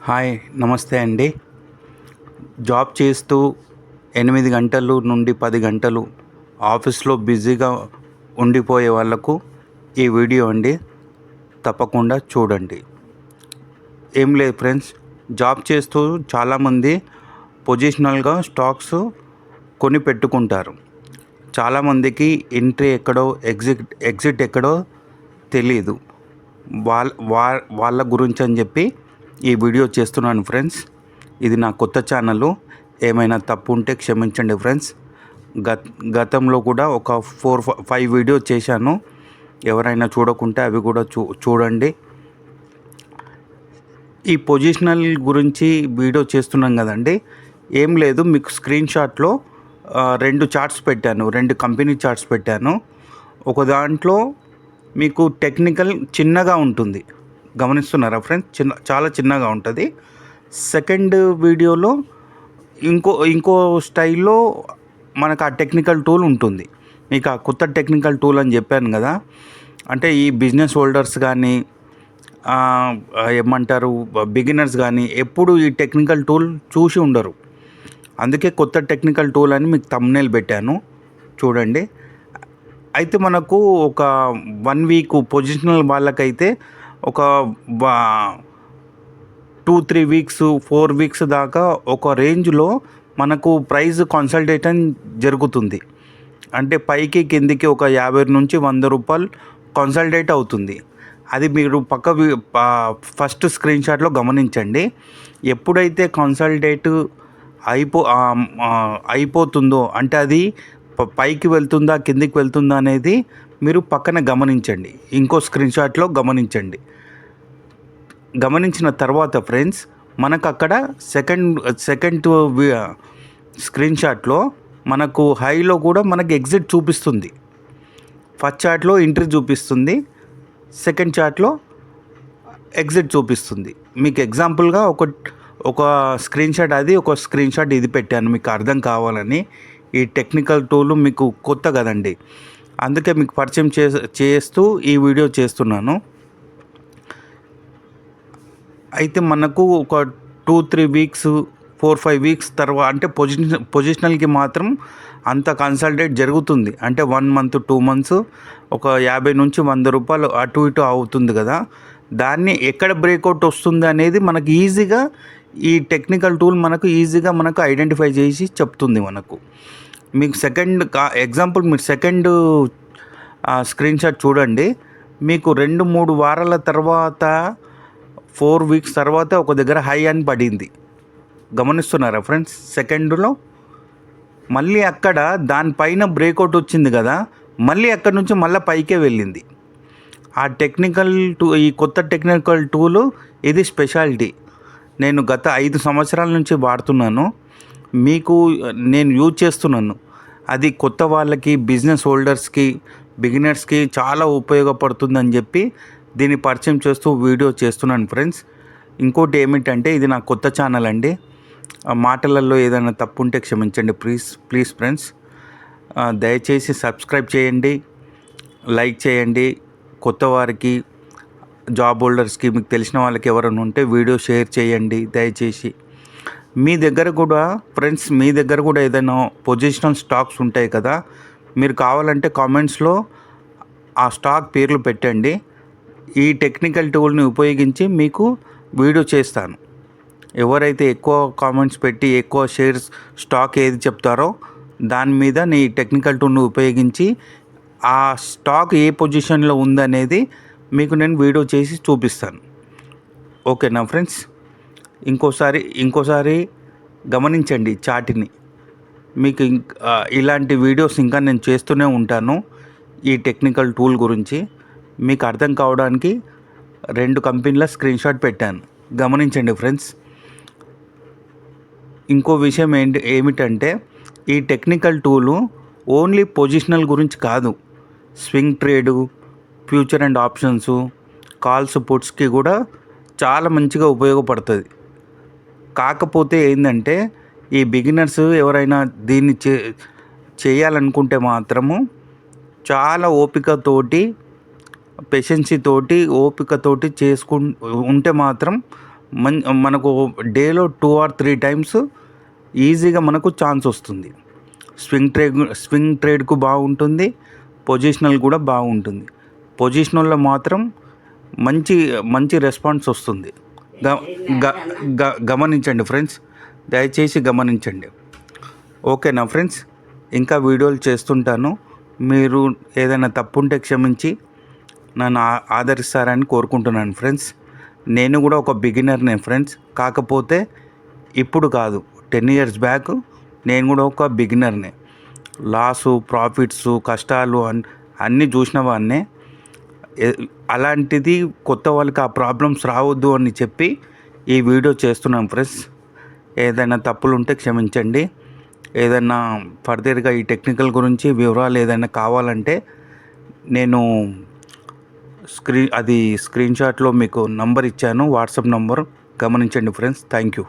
Hi నమస్తే అండి. Job చేస్తూ 8 గంటలు నుండి 10 గంటలు ఆఫీస్లో బిజీగా ఉండిపోయే వాళ్ళకు ఈ వీడియో అండి. తప్పకుండా చూడండి. ఏం లేదు ఫ్రెండ్స్, జాబ్ చేస్తూ చాలామంది పొజిషనల్గా స్టాక్స్ కొని పెట్టుకుంటారు. చాలామందికి ఎంట్రీ ఎక్కడో ఎగ్జిట్ ఎక్కడో తెలియదు. వాళ్ళ గురించి అని చెప్పి ఈ వీడియో చేస్తున్నాను ఫ్రెండ్స్. ఇది నా కొత్త ఛానల్. ఏమైనా తప్పు ఉంటే క్షమించండి ఫ్రెండ్స్. గతంలో కూడా ఒక 4-5 వీడియో చేశాను. ఎవరైనా చూడకుంటే అవి కూడా చూడండి. ఈ పొజిషనల్ గురించి వీడియో చేస్తున్నాం కదండి. ఏం లేదు, మీకు స్క్రీన్ షాట్లో 2 చార్ట్స్ పెట్టాను, 2 కంపెనీ చార్ట్స్ పెట్టాను. ఒక దాంట్లో మీకు టెక్నికల్ చిన్నగా ఉంటుంది, గమనిస్తున్నారా ఫ్రెండ్స్? చాలా చిన్నగా ఉంటుంది. సెకండ్ వీడియోలో ఇంకో స్టైల్లో మనకు ఆ టెక్నికల్ టూల్ ఉంటుంది. మీకు ఆ కొత్త టెక్నికల్ టూల్ అని చెప్పాను కదా. అంటే ఈ బిజినెస్ హోల్డర్స్ కానీ ఏమంటారు, బిగినర్స్ కానీ ఎప్పుడు ఈ టెక్నికల్ టూల్ చూసి ఉండరు. అందుకే కొత్త టెక్నికల్ టూల్ అని మీకు థంబ్నెయిల్ పెట్టాను, చూడండి. అయితే మనకు ఒక 1 వీక్ పొజిషనల్ వాళ్ళకైతే ఒక 2-3 వీక్స్ 4 వీక్స్ దాకా ఒక రేంజ్లో మనకు ప్రైస్ కన్సల్టేషన్ జరుగుతుంది. అంటే పైకి కిందికి ఒక 50 నుంచి 100 రూపాయలు కన్సల్టేట్ అవుతుంది. అది మీరు ఫస్ట్ స్క్రీన్ షాట్లో గమనించండి. ఎప్పుడైతే కన్సల్టేట్ అయిపోతుందో, అంటే అది పైకి వెళ్తుందా కిందికి వెళ్తుందా అనేది మీరు పక్కన గమనించండి. ఇంకో స్క్రీన్ షాట్లో గమనించిన తర్వాత ఫ్రెండ్స్, మనకు అక్కడ సెకండ్ స్క్రీన్ షాట్లో మనకు హైలో కూడా మనకి ఎగ్జిట్ చూపిస్తుంది. ఫస్ట్ చార్ట్లో ఎంట్రీ చూపిస్తుంది, సెకండ్ చార్ట్లో ఎగ్జిట్ చూపిస్తుంది. మీకు ఎగ్జాంపుల్గా ఒక స్క్రీన్ షాట్ అది, ఒక స్క్రీన్ షాట్ ఇది పెట్టాను మీకు అర్థం కావాలని. ఈ టెక్నికల్ టూల్ మీకు కొత్త కదండి, అందుకే మీకు పరిచయం చేస్తూ ఈ వీడియో చేస్తున్నాను. అయితే మనకు ఒక 2-3 వీక్స్ 4-5 వీక్స్ తర్వాత అంటే పొజిషనల్కి మాత్రం అంత కన్సల్టేట్ జరుగుతుంది. అంటే 1 మంత్ 2 మంత్స్ ఒక 50 నుంచి 100 రూపాయలు అటు ఇటు అవుతుంది కదా. దాన్ని ఎక్కడ బ్రేక్అవుట్ వస్తుంది అనేది మనకు ఈజీగా ఈ టెక్నికల్ టూల్ మనకు ఐడెంటిఫై చేసి చెప్తుంది. మీకు ఎగ్జాంపుల్ మీరు సెకండ్ స్క్రీన్ షాట్ చూడండి. మీకు 2-3 వారాల తర్వాత 4 వీక్స్ తర్వాత ఒక దగ్గర హై అని పడింది, గమనిస్తున్నారా ఫ్రెండ్స్? సెకండ్లో మళ్ళీ అక్కడ దానిపైన బ్రేక్అవుట్ వచ్చింది కదా, మళ్ళీ అక్కడ నుంచి మళ్ళీ పైకే వెళ్ళింది. ఈ కొత్త టెక్నికల్ టూలు ఇది స్పెషాలిటీ. నేను గత 5 సంవత్సరాల నుంచి వాడుతున్నాను, మీకు నేను యూజ్ చేస్తున్నాను. అది కొత్త వాళ్ళకి, బిజినెస్ హోల్డర్స్కి, బిగినర్స్కి చాలా ఉపయోగపడుతుందని చెప్పి దీన్ని పరిచయం చేస్తూ వీడియో చేస్తున్నాను ఫ్రెండ్స్. ఇంకోటి ఏమిటంటే, ఇది నా కొత్త ఛానల్ అండి. మాటలలో ఏదైనా తప్పు ఉంటే క్షమించండి ప్లీజ్ ఫ్రెండ్స్. దయచేసి సబ్స్క్రైబ్ చేయండి, లైక్ చేయండి. కొత్త వారికి, జాబ్ హోల్డర్స్కి, మీకు తెలిసిన వాళ్ళకి ఎవరైనా ఉంటే వీడియో షేర్ చేయండి దయచేసి. మీ దగ్గర కూడా ఏదైనా పొజిషనల్ స్టాక్స్ ఉంటాయి కదా, మీరు కావాలంటే కామెంట్స్లో ఆ స్టాక్ పేర్లు పెట్టండి. ఈ టెక్నికల్ టూల్ని ఉపయోగించి మీకు వీడియో చేస్తాను. ఎవరైతే ఎక్కువ కామెంట్స్ పెట్టి ఎక్కువ షేర్స్ స్టాక్ ఏది చెప్తారో దాని మీద ఈ టెక్నికల్ టూల్ని ఉపయోగించి ఆ స్టాక్ ఏ పొజిషన్లో ఉందనేది మీకు నేను వీడియో చేసి చూపిస్తాను. ఓకేనా ఫ్రెండ్స్? ఇంకోసారి గమనించండి చార్ట్ని. మీకు ఇలాంటి వీడియోస్ ఇంకా నేను చేస్తూనే ఉంటాను. ఈ టెక్నికల్ టూల్ గురించి మీకు అర్థం కావడానికి 2 కంపెనీల స్క్రీన్ షాట్ పెట్టాను, గమనించండి ఫ్రెండ్స్. ఇంకో విషయం ఏమిటంటే, ఈ టెక్నికల్ టూలు ఓన్లీ పొజిషనల్ గురించి కాదు, swing trade, future and options, calls, పుట్స్కి కూడా చాలా మంచిగా ఉపయోగపడుతుంది. కాకపోతే ఏంటంటే, ఈ బిగినర్స్ ఎవరైనా దీన్ని చేయాలనుకుంటే మాత్రము చాలా ఓపికతోటి ఉంటే మాత్రం మనకు డేలో 2 or 3 టైమ్స్ ఈజీగా మనకు ఛాన్స్ వస్తుంది. స్వింగ్ ట్రేడ్కు బాగుంటుంది, పొజిషనల్ కూడా బాగుంటుంది. పొజిషనల్లో మాత్రం మంచి మంచి రెస్పాన్స్ వస్తుంది. గమనించండి ఫ్రెండ్స్, దయచేసి గమనించండి. ఓకేనా ఫ్రెండ్స్, ఇంకా వీడియోలు చేస్తుంటాను. మీరు ఏదైనా తప్పు ఉంటే క్షమించి నన్ను ఆదరిస్తారని కోరుకుంటున్నాను ఫ్రెండ్స్. నేను కూడా ఒక బిగినర్నే ఫ్రెండ్స్, కాకపోతే ఇప్పుడు కాదు, 10 years బ్యాక్ నేను కూడా ఒక బిగినర్నే. లాసు, ప్రాఫిట్స్, కష్టాలు అన్నీ చూసిన వాడినే. అలాంటిది కొత్త వాళ్ళకి ఆ ప్రాబ్లమ్స్ రావద్దు అని చెప్పి ఈ వీడియో చేస్తున్నాం ఫ్రెండ్స్. ఏదైనా తప్పులు ఉంటే క్షమించండి. ఏదైనా ఫర్దర్గా ఈ టెక్నికల్ గురించి వివరాలు ఏదైనా కావాలంటే నేను స్క్రీన్ షాట్లో మీకు నంబర్ ఇచ్చాను, వాట్సాప్ నంబర్. గమనించండి ఫ్రెండ్స్. Thank you.